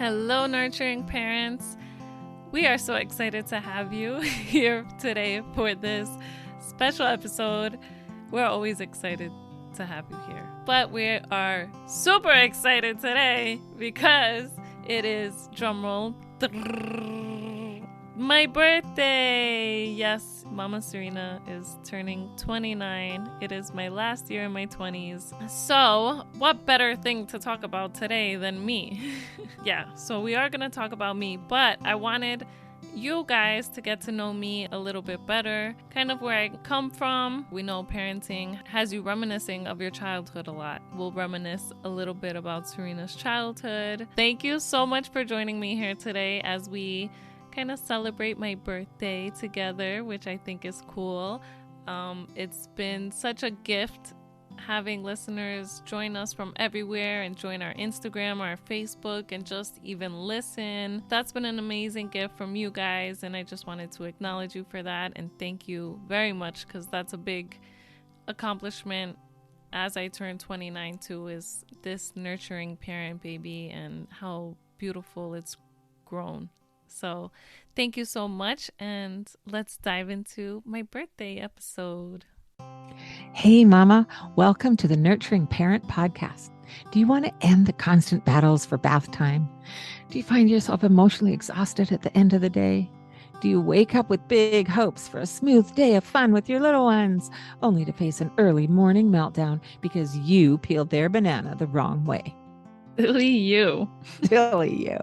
Hello, nurturing parents. We are so excited to have you here today for this special episode. We're always excited to have you here, but we are super excited today because it is, drumroll, my birthday. Yes, Mama Serena is turning 29. It is my last year in my 20s. So what better thing to talk about today than me? Yeah, so we are going to talk about me, but I wanted you guys to get to know me a little bit better, kind of where I come from. We know parenting has you reminiscing of your childhood a lot. We'll reminisce a little bit about Sareena'S childhood. Thank you so much for joining me here today as we kind of celebrate my birthday together, which I think is cool. It's been such a gift having listeners join us from everywhere and join our Instagram, our Facebook, and just even listen. That's been an amazing gift from you guys, and I just wanted to acknowledge you for that and thank you very much, because that's a big accomplishment as I turn 29 too, is this nurturing parent baby and how beautiful it's grown. So thank you so much, and let's dive into my birthday episode. Hey, Mama, welcome to the Nurturing Parent Podcast. Do you want to end the constant battles for bath time? Do you find yourself emotionally exhausted at the end of the day? Do you wake up with big hopes for a smooth day of fun with your little ones, only to face an early morning meltdown because you peeled their banana the wrong way? Silly you. Silly you.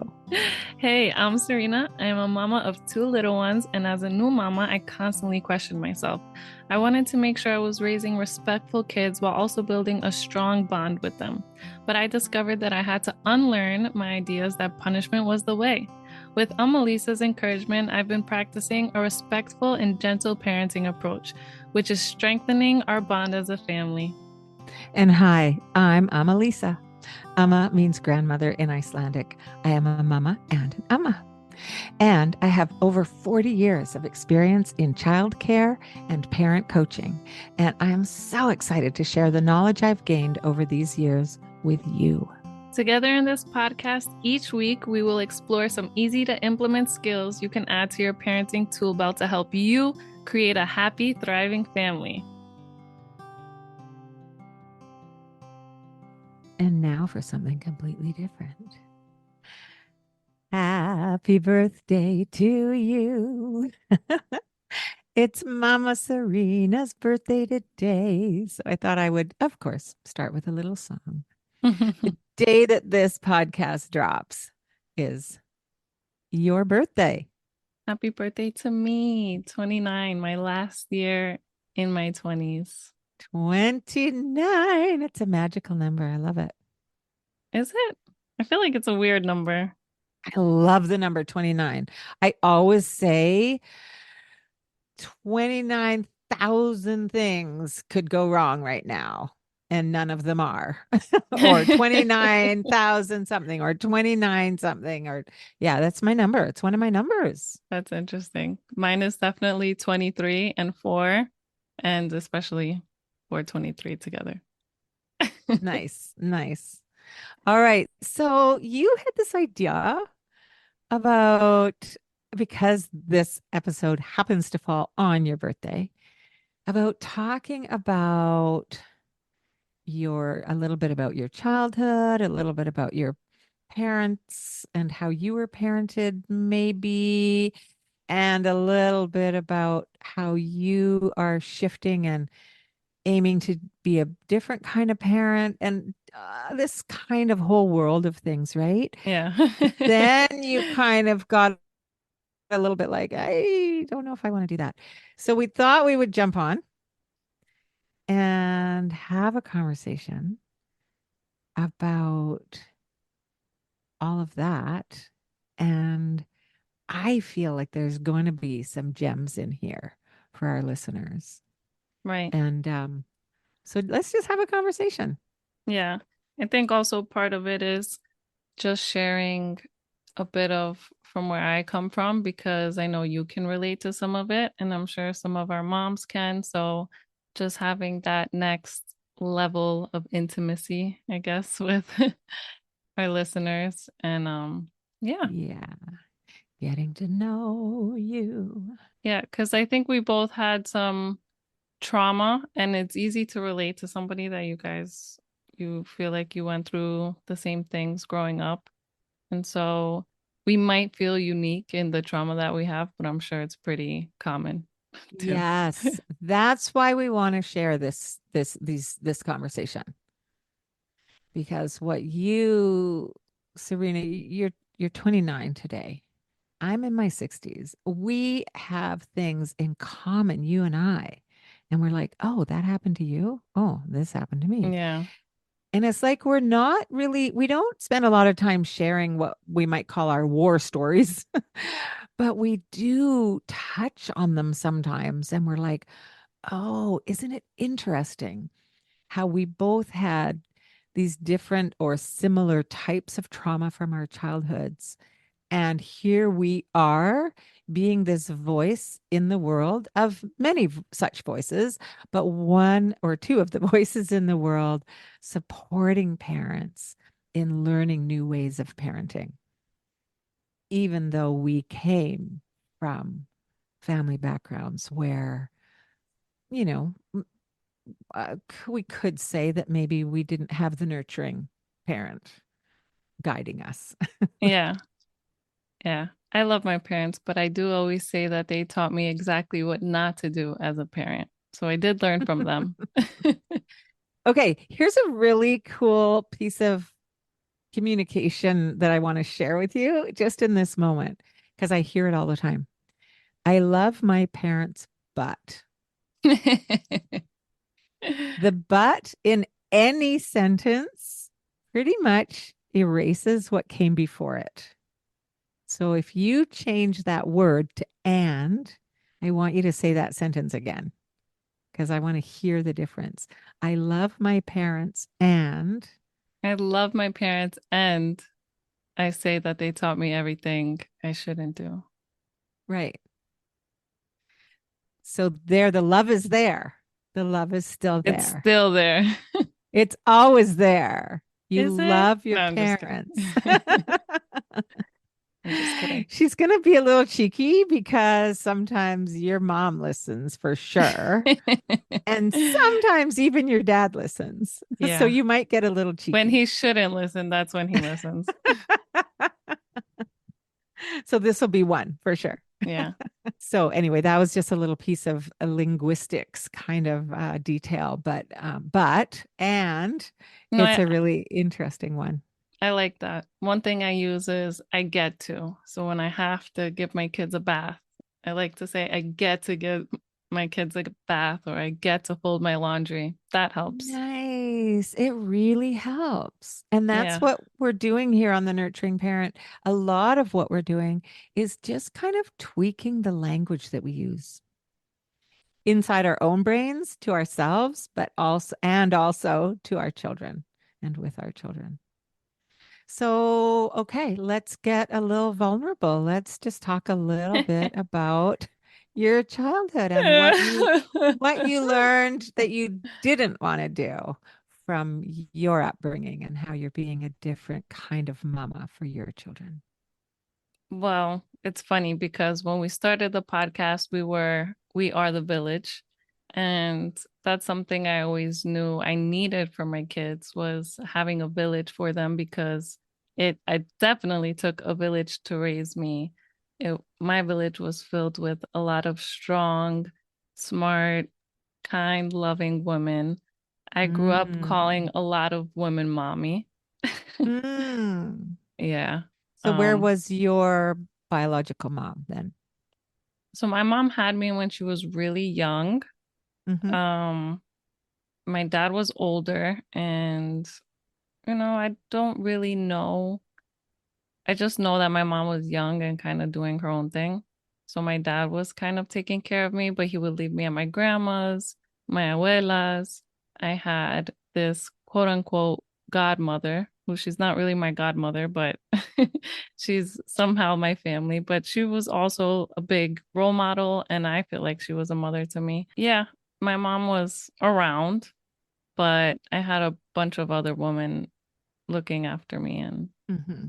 Hey, I'm Serena. I'm a mama of 2 little ones, and as a new mama, I constantly questioned myself. I wanted to make sure I was raising respectful kids while also building a strong bond with them. But I discovered that I had to unlearn my ideas that punishment was the way. With Lisa's encouragement, I've been practicing a respectful and gentle parenting approach, which is strengthening our bond as a family. And hi, I'm Lisa. Amma means grandmother in Icelandic. I am a mama and an amma. And I have over 40 years of experience in childcare and parent coaching. And I am so excited to share the knowledge I've gained over these years with you. Together in this podcast, each week we will explore some easy to implement skills you can add to your parenting tool belt to help you create a happy, thriving family. And now for something completely different. Happy birthday to you. It's Mama Serena's birthday today. So I thought I would, of course, start with a little song. The day that this podcast drops is your birthday. Happy birthday to me, 29, my last year in my 20s. 29. It's a magical number. I love it. Is it? I feel like it's a weird number. I love the number 29. I always say 29,000 things could go wrong right now, and none of them are. Or 29,000 something, or 29 something, or yeah, that's my number. It's one of my numbers. That's interesting. Mine is definitely 23 and 4, and especially 423 together. Nice. All right. So you had this idea about, because this episode happens to fall on your birthday, about talking about a little bit about your childhood, a little bit about your parents and how you were parented, maybe, and a little bit about how you are shifting and aiming to be a different kind of parent, and this kind of whole world of things, right? Yeah. Then you kind of got a little bit like, I don't know if I want to do that. So we thought we would jump on and have a conversation about all of that. And I feel like there's going to be some gems in here for our listeners. Right. And so let's just have a conversation. Yeah. I think also part of it is just sharing a bit of from where I come from, because I know you can relate to some of it, and I'm sure some of our moms can. So just having that next level of intimacy, I guess, with our listeners, and Yeah. Yeah. Getting to know you. Yeah. Because I think we both had some trauma, and it's easy to relate to somebody that you feel like you went through the same things growing up. And so we might feel unique in the trauma that we have, but I'm sure it's pretty common too. Yes, that's why we want to share this conversation because what you, Serena, you're 29 today. I'm in my 60s. We have things in common, you and I. And we're like, oh, that happened to you? Oh, this happened to me. Yeah. And it's like we don't spend a lot of time sharing what we might call our war stories, but we do touch on them sometimes. And we're like, oh, isn't it interesting how we both had these different or similar types of trauma from our childhoods? And here we are being this voice in the world of many such voices, but one or two of the voices in the world supporting parents in learning new ways of parenting, even though we came from family backgrounds where, you know, we could say that maybe we didn't have the nurturing parent guiding us. Yeah. Yeah. I love my parents, but I do always say that they taught me exactly what not to do as a parent. So I did learn from them. Okay, here's a really cool piece of communication that I want to share with you just in this moment because I hear it all the time. I love my parents' butt. The but in any sentence pretty much erases what came before it. So if you change that word to and, I want you to say that sentence again because I want to hear the difference. I love my parents and, I love my parents, and I say that they taught me everything I shouldn't do. right. So there, the love is there. The love is still It's there. still there. It's always there. You Is it? love your No, I'm just kidding. parents. I'm just kidding. She's going to be a little cheeky because sometimes your mom listens for sure. And sometimes even your dad listens. So Yeah. you might get a little When cheeky. he shouldn't listen, that's when he listens. So this will be one for sure. Yeah. So anyway, that was just a little piece of a linguistics kind of detail, but and No, it's a really interesting one. I like that. One thing I use is I get to. So when I have to give my kids a bath, I like to say I get to give my kids a bath, or I get to fold my laundry. That helps. Nice. It really helps. And that's Yeah. what we're doing here on the Nurturing Parent. A lot of what we're doing is just kind of tweaking the language that we use inside our own brains to ourselves, but also to our children and with our children. So, okay, let's get a little vulnerable. Let's just talk a little bit about your childhood and what you learned that you didn't want to do from your upbringing and how you're being a different kind of mama for your children. Well, it's funny because when we started the podcast, we are the village. And that's something I always knew I needed for my kids, was having a village for them, because I definitely took a village to raise me. My village was filled with a lot of strong, smart, kind, loving women. I grew up calling Mm. a lot of women mommy. Mm. Yeah. So where Um, was your biological mom then? so my mom had me when she was really young. Hmm. Um, my dad was older, and I don't really know. I just know that my mom was young and kind of doing her own thing. So my dad was kind of taking care of me, but he would leave me at my grandma's, my abuela's. I had this quote unquote godmother, who, she's not really my godmother, but she's somehow my family. But she was also a big role model, and I feel like she was a mother to me. Yeah, my mom was around, but I had a bunch of other women looking after me, and Hmm.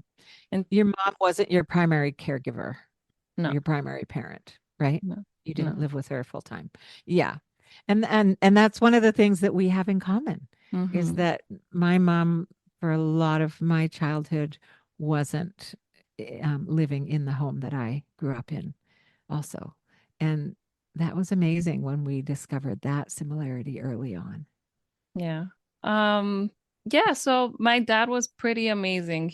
And Your mom wasn't your primary caregiver, no, your primary parent, right? no, You didn't no. live with her full time. Yeah. And that's one of the things that we have in common is Mm-hmm. that my mom for a lot of my childhood wasn't living in the home that I grew up in also. And that was amazing when we discovered that similarity early on. Yeah. Um, yeah, so my dad was pretty amazing.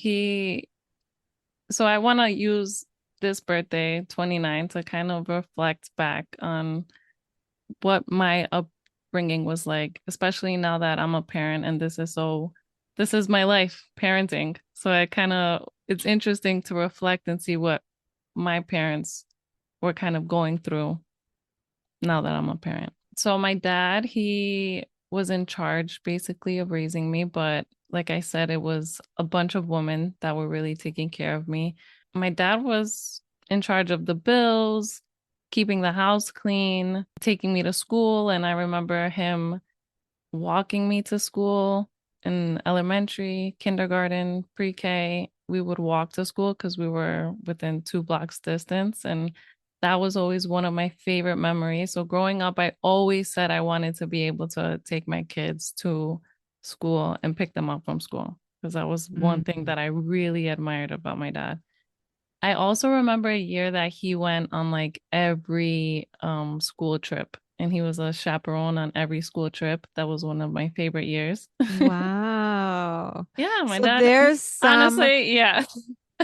So I want to use this birthday, 29, to kind of reflect back on what my upbringing was like, especially now that I'm a parent and this is my life, parenting. So it's interesting to reflect and see what my parents were kind of going through now that I'm a parent. So my dad, he was in charge basically of raising me, but like I said, it was a bunch of women that were really taking care of me. My dad was in charge of the bills, keeping the house clean, taking me to school, and I remember him walking me to school in elementary, kindergarten, pre-K. We would walk to school because we were within 2 blocks distance. And that was always one of my favorite memories. So growing up, I always said I wanted to be able to take my kids to school and pick them up from school because that was one thing Mm. that I really admired about my dad. I also remember a year that he went on like every school trip and he was a chaperone on every school trip. That was one of my favorite years. Wow. Yeah, my So dad, there's some honestly, yeah.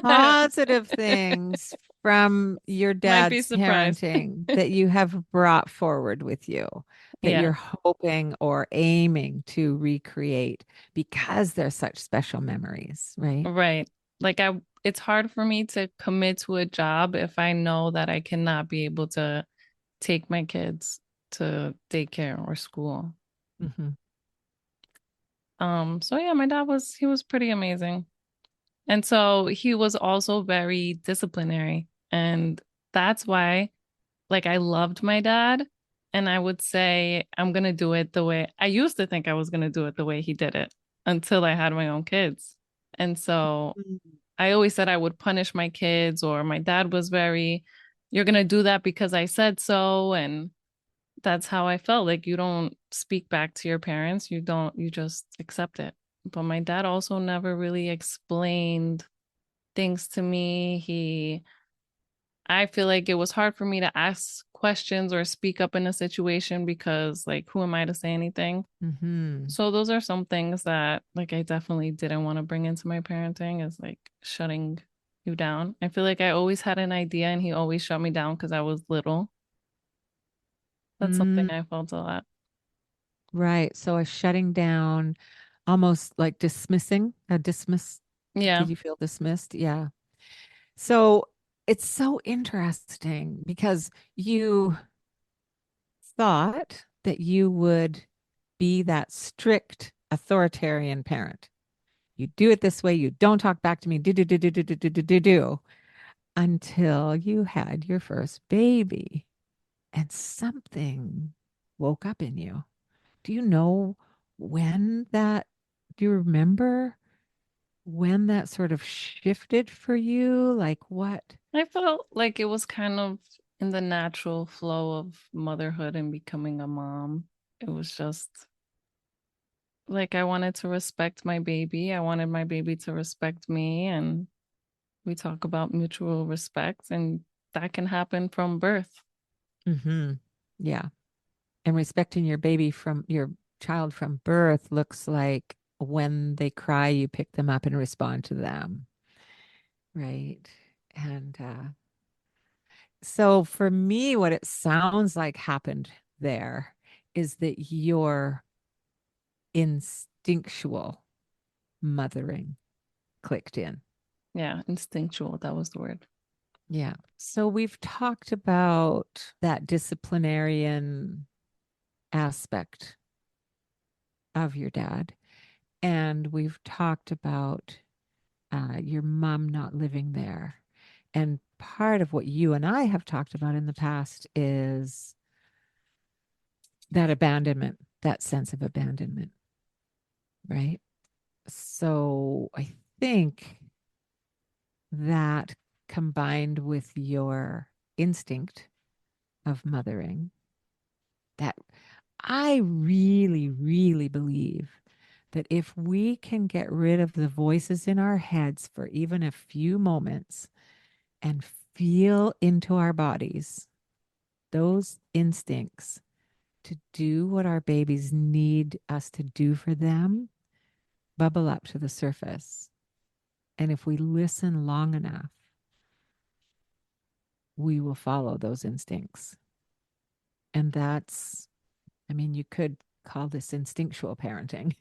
positive things from your Might be dad's surprised. parenting that you have brought forward with you that Yeah, you're hoping or aiming to recreate because they're such special memories, right? right. It's hard for me to commit to a job if I know that I cannot be able to take my kids to daycare or school. Hmm. So yeah, he was pretty amazing. And so he was also very disciplinary. And that's why, like, I loved my dad. And I would say, I'm going to do it the way I used to think I was going to do it the way he did it until I had my own kids. And so I always said I would punish my kids, or my dad was very, you're going to do that because I said so. And that's how I felt. Like, you don't speak back to your parents, you just accept it. But my dad also never really explained things to me. I feel like it was hard for me to ask questions or speak up in a situation because, like, who am I to say anything? Hmm. So those are some things that, like, I definitely didn't want to bring into my parenting, is like shutting you down. I feel like I always had an idea and he always shut me down because I was little. That's something Mm, I felt a lot. right. So a shutting down, almost like dismissing, a dismiss. Yeah. Did you feel dismissed? Yeah. So it's so interesting because you thought that you would be that strict authoritarian parent. You do it this way, you don't talk back to me, do, until you had your first baby and something woke up in you. Do you know when that, do you remember when that sort of shifted for you? Like what? I felt like it was kind of in the natural flow of motherhood and becoming a mom. It was just like I wanted to respect my baby. I wanted my baby to respect me. And we talk about mutual respect, and that can happen from birth. Hmm. Yeah. And respecting your baby from your child from birth looks like when they cry, you pick them up and respond to them. Right. And so for me, what it sounds like happened there is that your instinctual mothering clicked in. Yeah, instinctual. That was the word. Yeah. So we've talked about that disciplinarian aspect of your dad, and we've talked about your mom not living there. And part of what you and I have talked about in the past is that abandonment, that sense of abandonment, right? So I think. that combined with your instinct of mothering, that I really, really believe that if we can get rid of the voices in our heads for even a few moments and feel into our bodies, those instincts to do what our babies need us to do for them bubble up to the surface. And if we listen long enough, we will follow those instincts. And that's, I mean, you could call this instinctual parenting,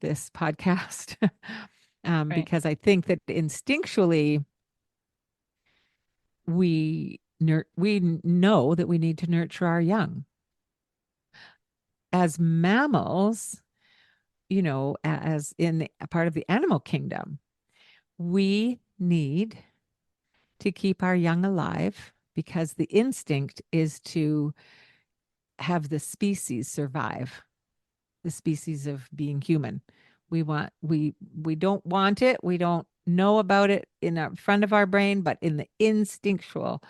this podcast, Right. because I think that instinctually we know that we need to nurture our young. As mammals, as in a part of the animal kingdom, we need to keep our young alive because the instinct is to have the species survive, the species of being human. We don't want it, we don't know about it in the front of our brain, but in the instinctual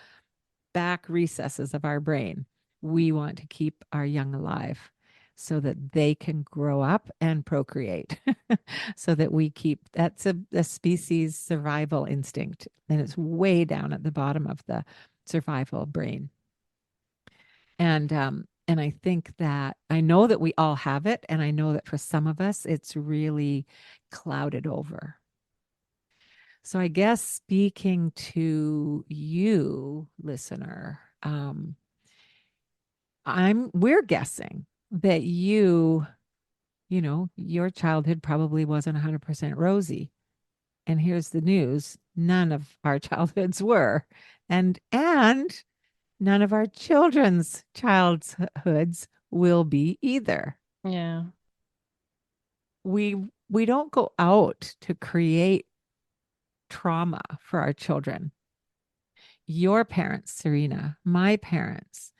back recesses of our brain, we want to keep our young alive so that they can grow up and procreate. So that we keep that's a species survival instinct, and it's way down at the bottom of the survival brain. And I think that I know that we all have it, and I know that for some of us it's really clouded over. So I guess speaking to you, listener, we're guessing that your childhood probably wasn't 100% rosy. And here's the news, none of our childhoods were. And none of our children's childhoods will be either. Yeah. We don't go out to create trauma for our children. Your parents, Serena, my parents,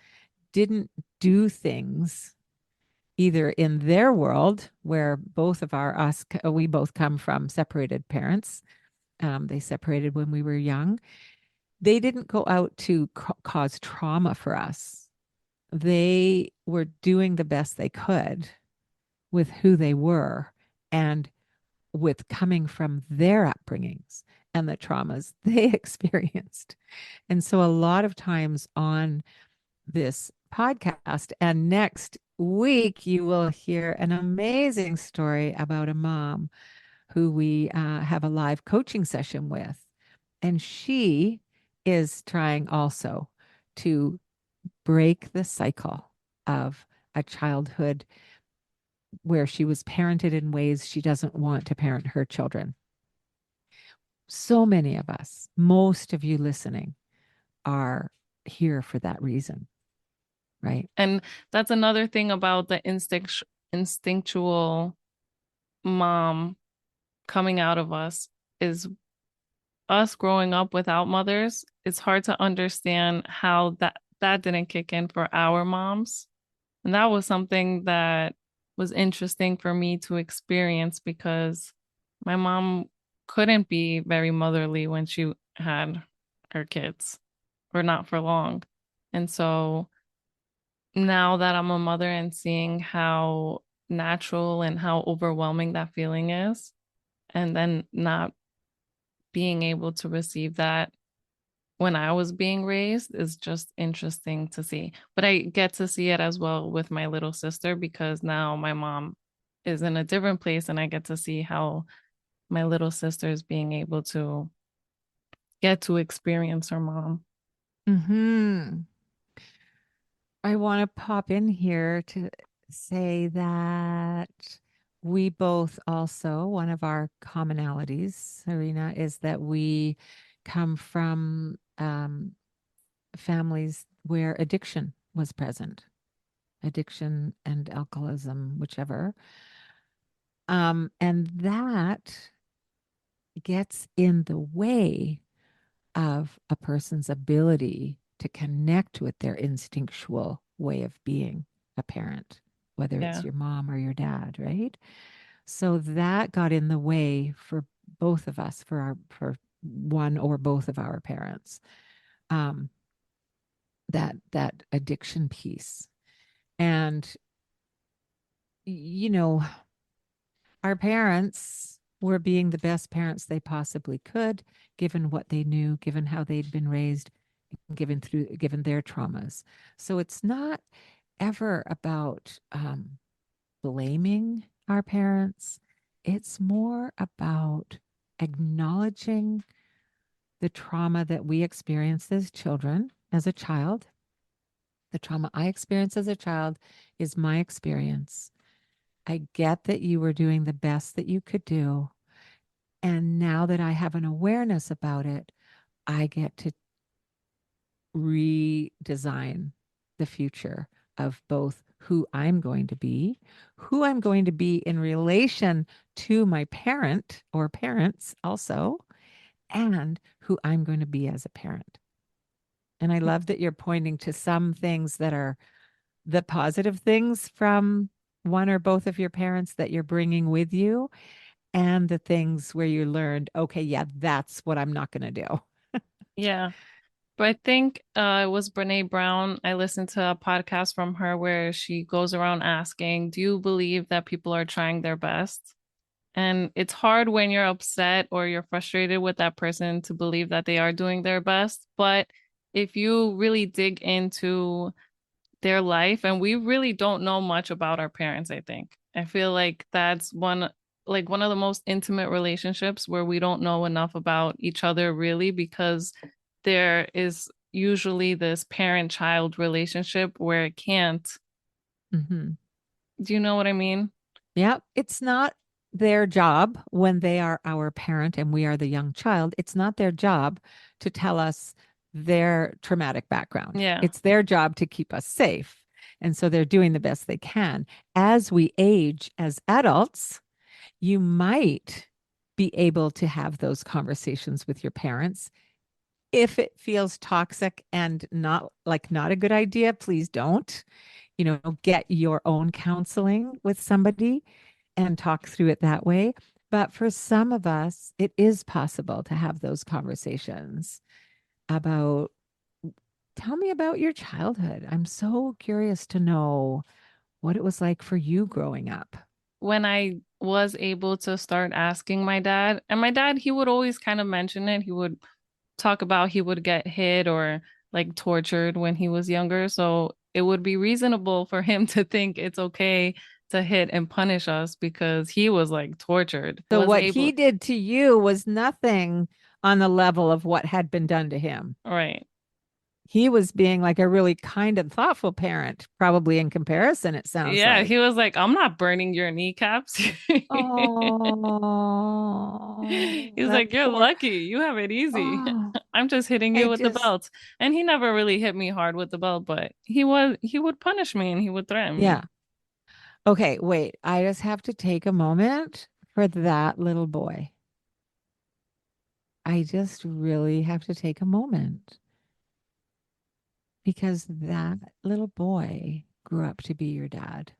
didn't do things either in their world where we both come from separated parents. They separated when we were young. They didn't go out to cause trauma for us. They were doing the best they could with who they were and with coming from their upbringings and the traumas they experienced. And so a lot of times on this podcast, and next week, you will hear an amazing story about a mom who we have a live coaching session with. And she is trying also to break the cycle of a childhood where she was parented in ways she doesn't want to parent her children. So many of us, most of you listening, are here for that reason, right? And that's another thing about the instinctual mom coming out of us is us growing up without mothers. It's hard to understand how that didn't kick in for our moms. And that was something that was interesting for me to experience because my mom couldn't be very motherly when she had her kids, or not for long. And so now that I'm a mother and seeing how natural and how overwhelming that feeling is, and then not being able to receive that when I was being raised is just interesting to see. But I get to see it as well with my little sister because now my mom is in a different place and I get to see how my little sister is being able to get to experience her mom. Hmm. I want to pop in here to say that we both also, one of our commonalities, Serena, is that we come from families where addiction was present, addiction and alcoholism, whichever. And that gets in the way of a person's ability to connect with their instinctual way of being a parent, whether it's Yeah. your mom or your dad, right? So that got in the way for both of us, for one or both of our parents. Um, that addiction piece. And you know, our parents were being the best parents they possibly could, given what they knew, given how they'd been raised, given their traumas. So it's not ever about blaming our parents. It's more about acknowledging the trauma that we experienced as children, as a child. The trauma I experienced as a child is my experience. I get that you were doing the best that you could do. And now that I have an awareness about it, I get to redesign the future of both who I'm going to be in relation to my parent or parents also, and who I'm going to be as a parent. And I love that you're pointing to some things that are the positive things from one or both of your parents that you're bringing with you, and the things where you learned, okay, yeah, that's what I'm not going to do. Yeah. But I think it was Brene Brown. I listened to a podcast from her where she goes around asking, do you believe that people are trying their best? And it's hard when you're upset or you're frustrated with that person to believe that they are doing their best. But if you really dig into their life, and we really don't know much about our parents, I think. I feel like that's one of the most intimate relationships where we don't know enough about each other really, because there is usually this parent-child relationship where it can't. Mm-hmm. Do you know what I mean? Yeah, it's not their job when they are our parent and we are the young child. It's not their job to tell us their traumatic background. Yeah. It's their job to keep us safe. And so they're doing the best they can. As we age as adults, you might be able to have those conversations with your parents. If it feels toxic and not a good idea, please don't. Get your own counseling with somebody and talk through it that way. But for some of us, it is possible to have those conversations about, tell me about your childhood. I'm so curious to know what it was like for you growing up. When I was able to start asking my dad, and my dad, he would always kind of mention it. He would talk about he would get hit or like tortured when he was younger. So it would be reasonable for him to think it's okay to hit and punish us because he was like tortured, So was what able. he did to you was nothing on the level of what had been done to him. Right. He was being like a really kind and thoughtful parent, probably in comparison, it sounds Yeah. like. He was like, I'm not burning your kneecaps. Oh, He's that like, you're poor. lucky. You have it easy. Oh, I'm just hitting I you with the just, belt. And he never really hit me hard with the belt, but he would punish me and he would threaten me. yeah. Okay, wait. I just have to take a moment for that little boy. I just really have to take a moment because that little boy grew up to be your dad.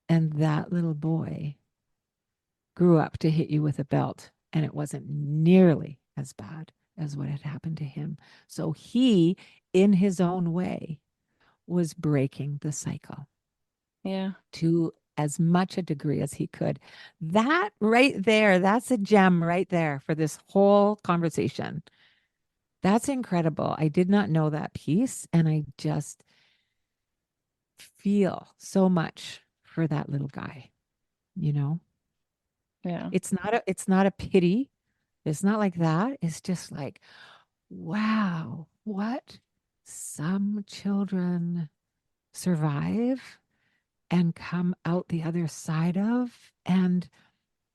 And that little boy grew up to hit you with a belt. And it wasn't nearly as bad as what had happened to him. So he, in his own way, was breaking the cycle Yeah. to as much a degree as he could. That right there, that's a gem right there for this whole conversation. That's incredible. I did not know that piece, and I just feel so much for that little guy, you know. Yeah. It's not a pity. It's not like that. It's just like, wow, what some children survive and come out the other side of. And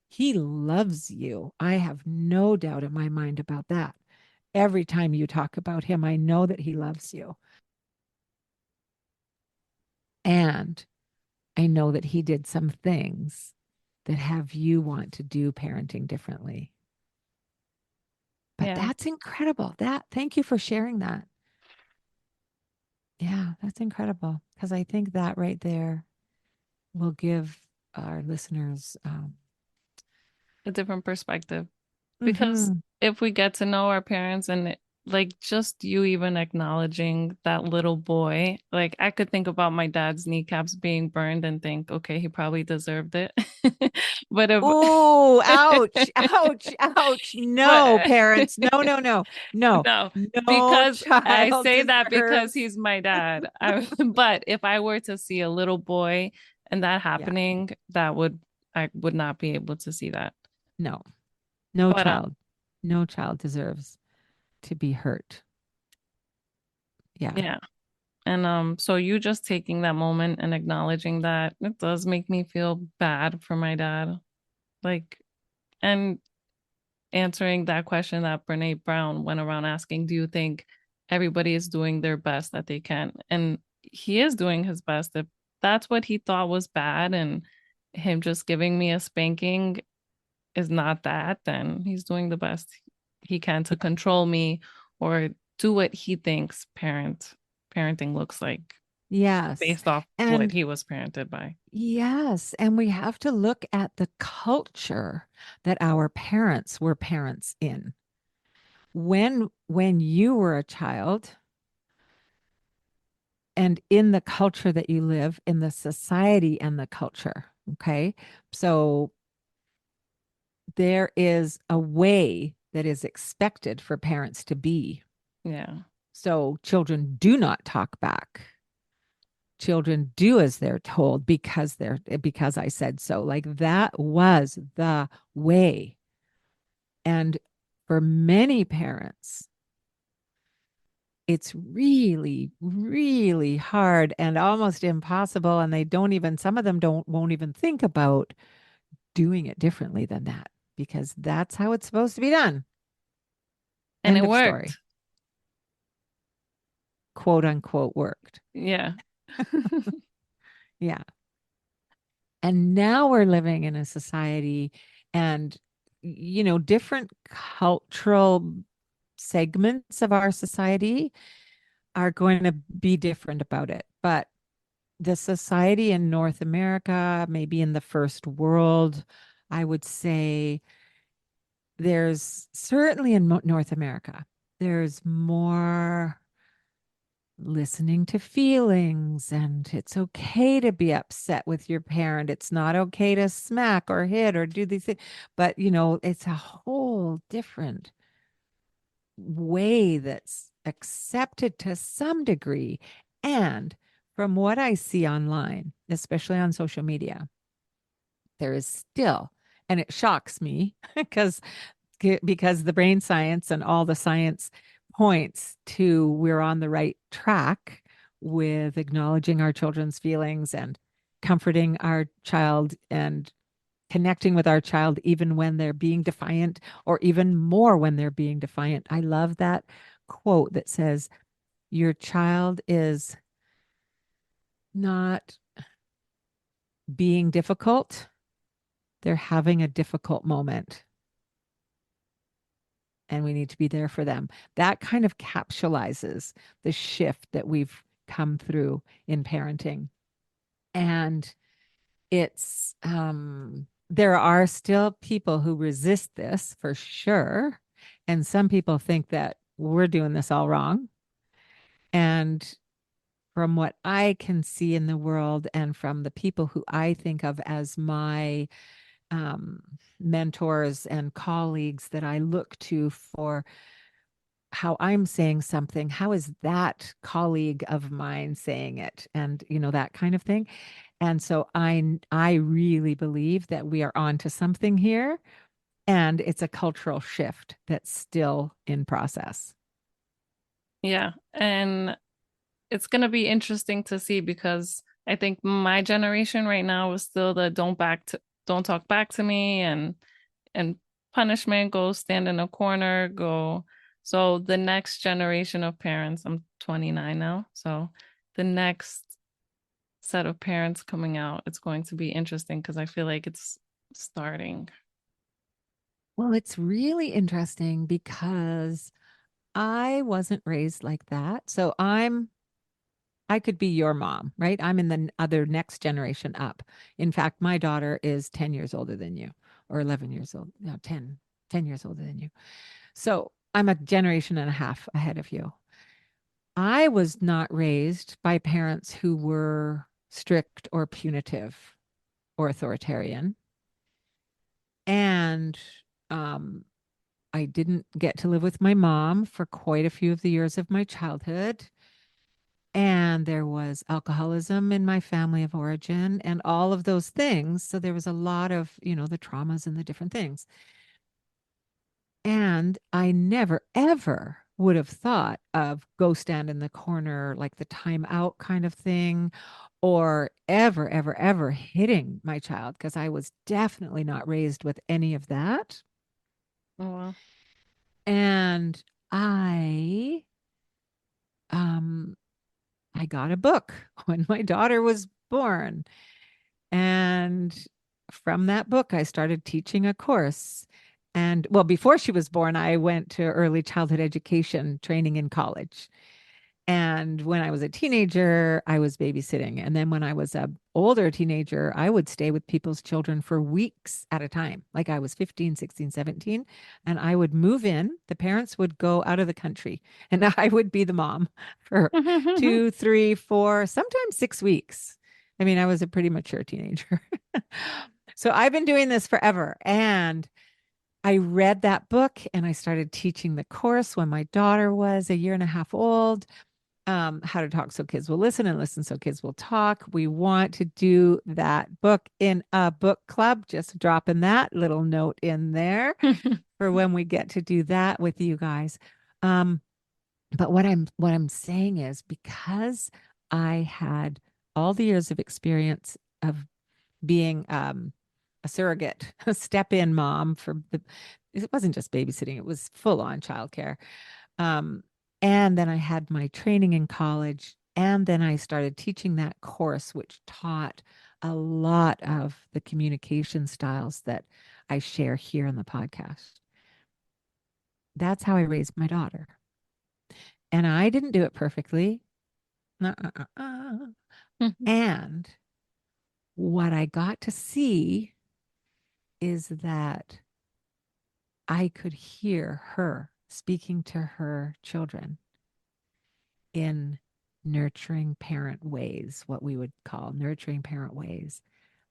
he loves you. I have no doubt in my mind about that. Every time you talk about him, I know that he loves you. And I know that he did some things that have you want to do parenting differently. But Yeah. that's incredible. Thank you for sharing that. Yeah, that's incredible. Because I think that right there will give our listeners A different perspective. Because Mm-hmm. if we get to know our parents and like just you even acknowledging that little boy, like I could think about my dad's kneecaps being burned and think, okay, he probably deserved it. But if Oh, ouch, ouch, ouch. No, but parents. No, no, no, no, no, no because I child say that because deserves. he's my dad. But if I were to see a little boy and that Yeah, happening, I would not be able to see that. no, no But child, no child deserves to be hurt. Yeah. yeah. And so you just taking that moment and acknowledging that it does make me feel bad for my dad. Like, and answering that question that Brene Brown went around asking, do you think everybody is doing their best that they can? And he is doing his best. If that's what he thought was bad and him just giving me a spanking is not that, then he's doing the best he can to control me or do what he thinks parenting looks like Yes. based off what And he was parented by. yes, and we have to look at the culture that our parents were parents in. When you were a child and in the culture that you live, in the society and the culture, okay? So there is a way that is expected for parents to be. Yeah. So children do not talk back. Children do as they're told because I said so. Like that was the way. And for many parents, it's really, really hard and almost impossible. And they don't even, some of them won't even think about doing it differently than that because that's how it's supposed to be done. And End it of story. worked. Quote unquote worked. Yeah. Yeah. And now we're living in a society and, different cultural segments of our society are going to be different about it. But the society in North America, maybe in the first world, I would say there's certainly in North America, there's more listening to feelings, and it's okay to be upset with your parent. It's not okay to smack or hit or do these things, but it's a whole different way that's accepted to some degree. And from what I see online, especially on social media, there is still, and it shocks me because the brain science and all the science points to we're on the right track with acknowledging our children's feelings and comforting our child and connecting with our child even when they're being defiant or even more when they're being defiant. I love that quote that says your child is not being difficult, they're having a difficult moment and we need to be there for them. That kind of capsulizes the shift that we've come through in parenting. And it's there are still people who resist this for sure. And some people think that we're doing this all wrong. And from what I can see in the world and from the people who I think of as my um, mentors and colleagues that I look to for how I'm saying something, how is that colleague of mine saying it? And that kind of thing. And so I really believe that we are on to something here and it's a cultural shift that's still in process. Yeah. And it's going to be interesting to see because I think my generation right now is still the don't talk back to me and punishment, go stand in a corner, go. So the next generation of parents, I'm 29 now. So the next set of parents coming out, it's going to be interesting because I feel like it's starting. Well, it's really interesting because I wasn't raised like that. So I could be your mom, right? I'm in the other next generation up. In fact, my daughter is 10 years older than you or 11 years old. No, 10. 10 years older than you. So I'm a generation and a half ahead of you. I was not raised by parents who were strict or punitive or authoritarian. And um, I didn't get to live with my mom for quite a few of the years of my childhood. And there was alcoholism in my family of origin and all of those things. So there was a lot of, the traumas and the different things. And I never, ever would have thought of go stand in the corner, like the timeout kind of thing, or ever, ever, ever hitting my child, because I was definitely not raised with any of that. Oh, wow. And I, um, I got a book when my daughter was born. And from that book, I started teaching a course. And well, before she was born, I went to early childhood education training in college. And when I was a teenager, I was babysitting. And then when I was a older teenager, I would stay with people's children for weeks at a time. Like I was 15, 16, 17, and I would move in. The parents would go out of the country, and I would be the mom for 2, 3, 4, sometimes 6 weeks. I mean, I was a pretty mature teenager. So I've been doing this forever. And I read that book and I started teaching the course when my daughter was a year and a half old. How to talk so kids will listen and listen so kids will talk. We want to do that book in a book club. Just dropping that little note in there for when we get to do that with you guys. But what I'm saying is, because I had all the years of experience of being a surrogate, a step in mom it wasn't just babysitting, it was full on childcare. Um, and then I had my training in college. And then I started teaching that course, which taught a lot of the communication styles that I share here in the podcast. That's how I raised my daughter. And I didn't do it perfectly. And what I got to see is that I could hear her speaking to her children in nurturing parent ways, what we would call nurturing parent ways,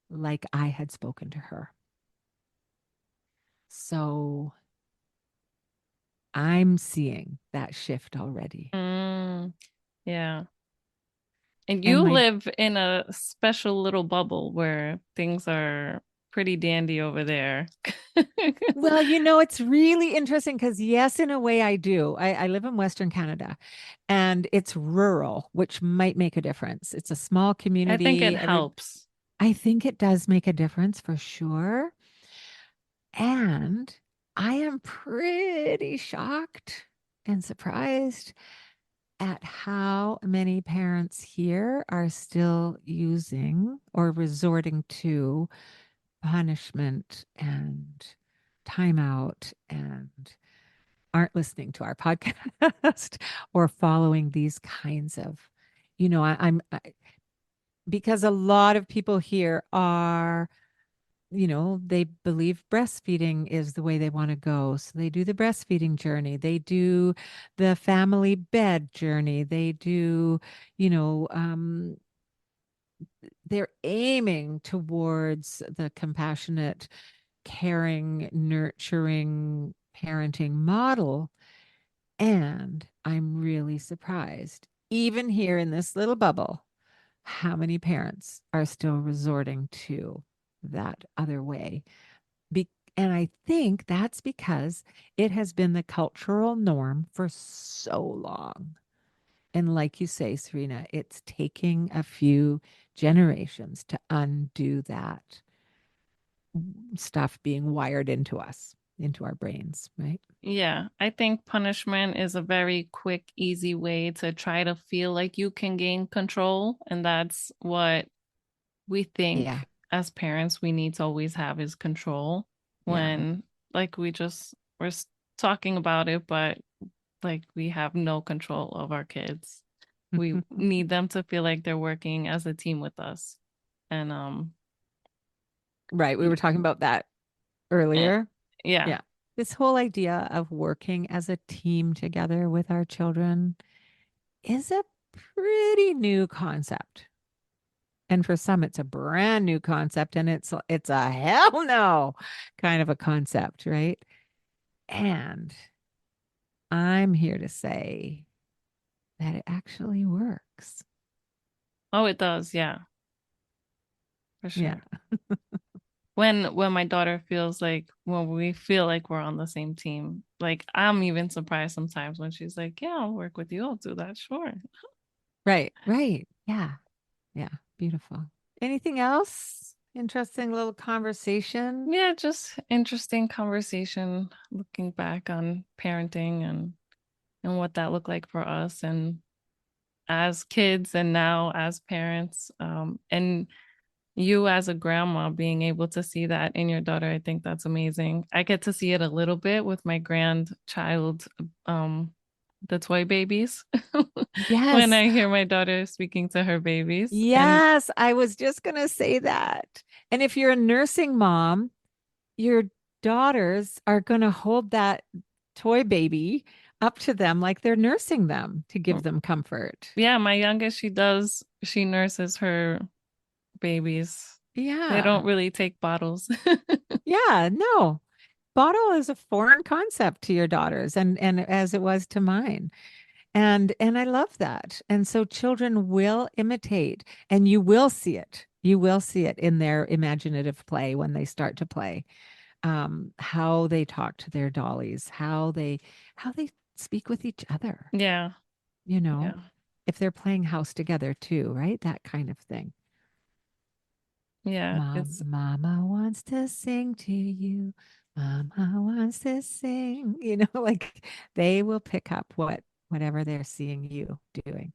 like I had spoken to her. So I'm seeing that shift already. Mm, yeah. And And you my, live in a special little bubble where things are pretty dandy over there. well, it's really interesting because, yes, in a way I do. I live in Western Canada and it's rural, which might make a difference. It's a small I think it community. helps. I think it does make a difference for sure. And I am pretty shocked and surprised at how many parents here are still using or resorting to punishment and timeout and aren't listening to our podcast or following these kinds of, because a lot of people here are, they believe breastfeeding is the way they want to go. So they do the breastfeeding journey. They do the family bed journey. They do, you know, um, they're aiming towards the compassionate, caring, nurturing parenting model. And I'm really surprised, even here in this little bubble, how many parents are still resorting to that other way. And I think that's because it has been the cultural norm for so long. And like you say, Sarena, it's taking a few generations to undo that stuff being wired into us, into our brains, right? Yeah, I think punishment is a very quick, easy way to try to feel like you can gain control. And that's what we Yeah. think as parents we need to always have is control Yeah. when, like, we're talking about it, but like we have no control of our kids. We need them to feel like they're working as a team with us. And Right. We y- were talking about that eh, earlier. yeah. Yeah. this whole idea of working as a team together with our children is a pretty new concept. And for some, it's a brand new concept, and it's a hell no kind of a concept, right? And I'm here to say that it actually works. Oh, it does. Yeah, for Yeah. sure. When my daughter feels like when we feel like we're on the same team, like I'm even surprised sometimes when she's like, "Yeah, I'll work with you. I'll do that." Sure. Right. Right. Yeah. Yeah. Beautiful. Anything else? Interesting little conversation. Yeah, just interesting conversation looking back on parenting and what that looked like for us and as kids and now as parents. And you as a grandma being able to see that in your daughter, I think that's amazing. I get to see it a little bit with my grandchild, um, the toy babies, when Yes. I hear my daughter speaking to her babies. And Yes. I was just going to say that. And if you're a nursing mom, your daughters are going to hold that toy baby up to them like they're nursing them to give them comfort. yeah, my youngest, she nurses her babies. They Yeah. don't really take bottles. Yeah. No. Bottle is a foreign concept to your daughters and as it was to mine. And I love that. And so children will imitate and you will see it. You will see it in their imaginative play when they start to play. How they talk to their dollies, how they speak with each other, Yeah, you yeah, know, if they're playing house together too, right? That kind of thing. yeah. It's Mama wants to sing to you. Mama wants to sing, like they will pick up whatever they're seeing you doing.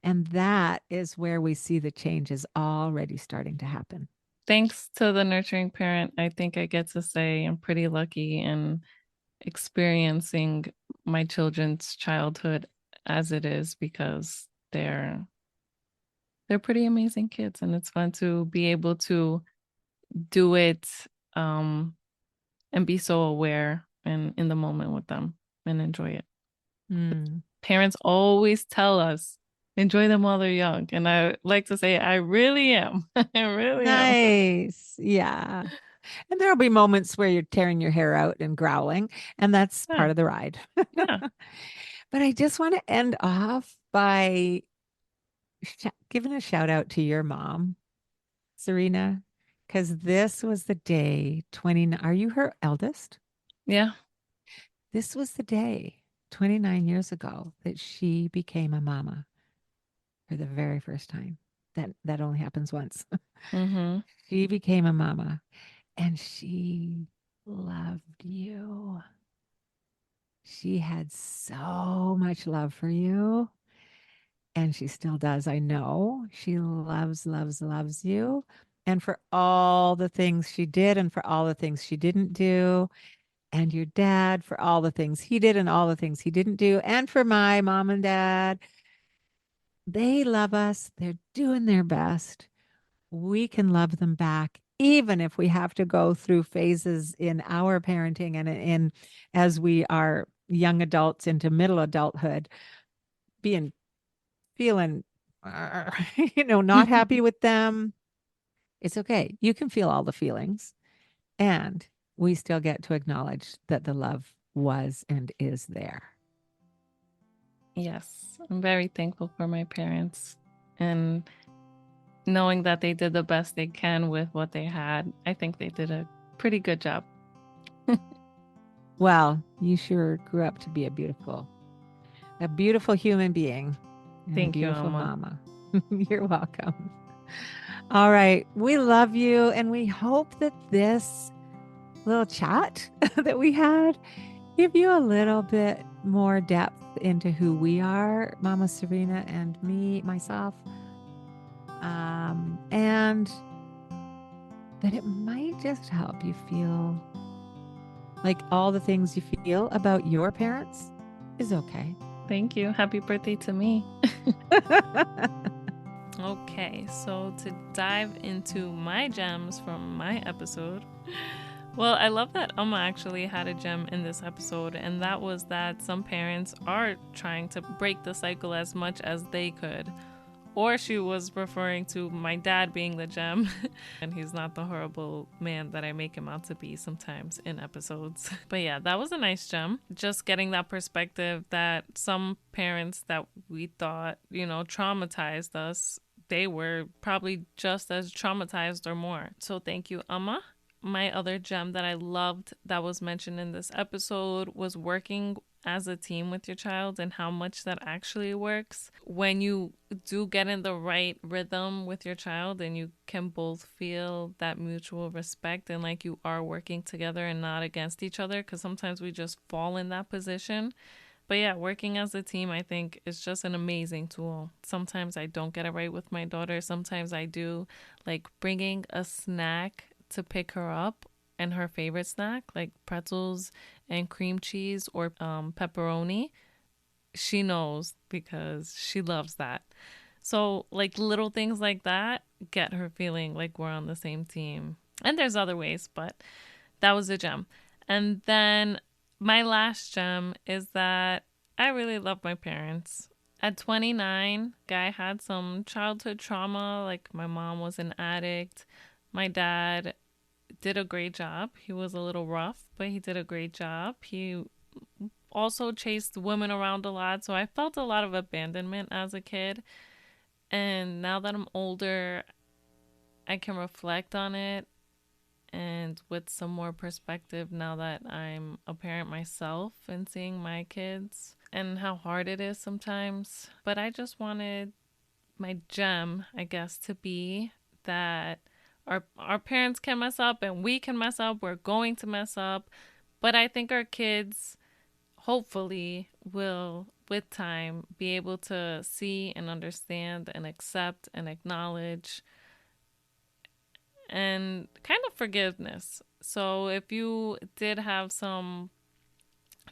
And that is where we see the changes already starting to happen. thanks to the nurturing parent. I think I get to say I'm pretty lucky in experiencing my children's childhood as it is because they're pretty amazing kids and it's fun to be able to do it um and be so aware and in the moment with them and enjoy it. Mm. Parents always tell us enjoy them while they're young. And I like to say, I really am. I really am. Nice. Yeah. And there'll be moments where you're tearing your hair out and growling, and that's Yeah. part of the ride. Yeah. But I just want to end off by giving a shout out to your mom, Serena, because this was the day 29. Are you her eldest? Yeah. This was the day 29 years ago that she became a mama for the very first time. That only happens once. Mm-hmm. She became a mama and she loved you. She had so much love for you. And she still does. I know she loves, loves, loves you. And for all the things she did and for all the things she didn't do. And your dad for all the things he did and all the things he didn't do. And for my mom and dad, they love us. They're doing their best. We can love them back, even if we have to go through phases in our parenting and in as we are young adults into middle adulthood, being feeling, not happy with them. It's okay. You can feel all the feelings, and we still get to acknowledge that the love was and is there. Yes. I'm very thankful for my parents and knowing that they did the best they can with what they had. I think they did a pretty good job. Well, you sure grew up to be a beautiful human being and a Thank you, beautiful Alma. mama. You're welcome. All right. We love you. And we hope that this little chat that we had give you a little bit more depth into who we are, Mama Serena and myself. And that it might just help you feel like all the things you feel about your parents is okay. Thank you. Happy birthday to me. Okay, so to dive into my gems from my episode, Well, I love that Amma actually had a gem in this episode, and that was that some parents are trying to break the cycle as much as they could. Or she was referring to my dad being the gem, and he's not the horrible man that I make him out to be sometimes in episodes. But yeah, that was a nice gem. Just getting that perspective that some parents that we thought, traumatized us, they were probably just as traumatized or more. So thank you, Amma. My other gem that I loved that was mentioned in this episode was working as a team with your child and how much that actually works. When you do get in the right rhythm with your child and you can both feel that mutual respect and like you are working together and not against each other, because sometimes we just fall in that position. But yeah, working as a team, I think, is just an amazing tool. Sometimes I don't get it right with my daughter. Sometimes I do. Like bringing a snack to pick her up, and her favorite snack, like pretzels and cream cheese or pepperoni, she knows because she loves that. So like little things like that get her feeling like we're on the same team. And there's other ways, but that was a gem. And then my last gem is that I really love my parents. At 29, I had some childhood trauma, like my mom was an addict. My dad did a great job. He was a little rough, but he did a great job. He also chased women around a lot, so I felt a lot of abandonment as a kid. And now that I'm older, I can reflect on it and with some more perspective now that I'm a parent myself and seeing my kids and how hard it is sometimes. But I just wanted my gem, I guess, to be that our parents can mess up and we can mess up. We're going to mess up. But I think our kids hopefully will, with time, be able to see and understand and accept and acknowledge and kind of forgiveness. So if you did have some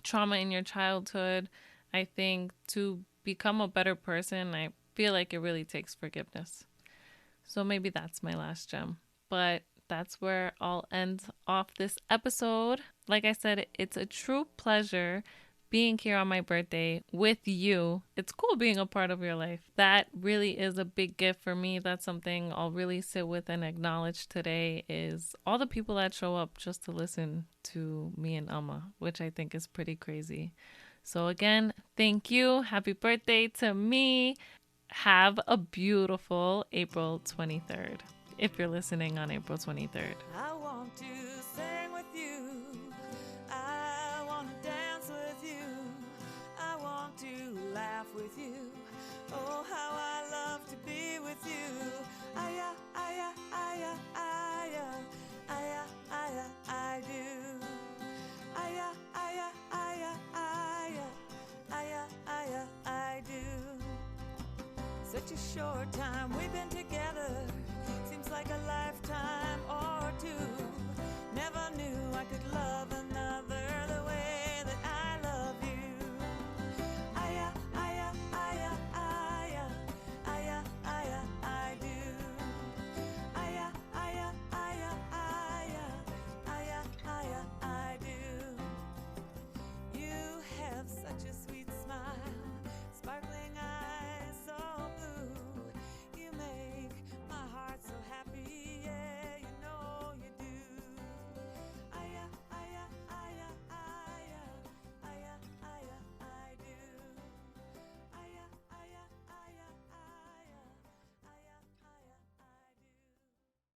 trauma in your childhood, I think to become a better person, I feel like it really takes forgiveness. So maybe that's my last gem. But that's where I'll end off this episode. Like I said, it's a true pleasure being here on my birthday with you. It's cool being a part of your life. That really is a big gift for me. That's something I'll really sit with and acknowledge today is all the people that show up just to listen to me and Amma, which I think is pretty crazy. So again, thank you. Happy birthday to me. Have a beautiful April 23rd. If you're listening on April 23rd. I want to sing with you. I want to dance with you. I want to laugh with you. Oh, how I love to be with you. I do. I do. Such a short time we've been together. Seems like a lifetime or two. Never knew I could love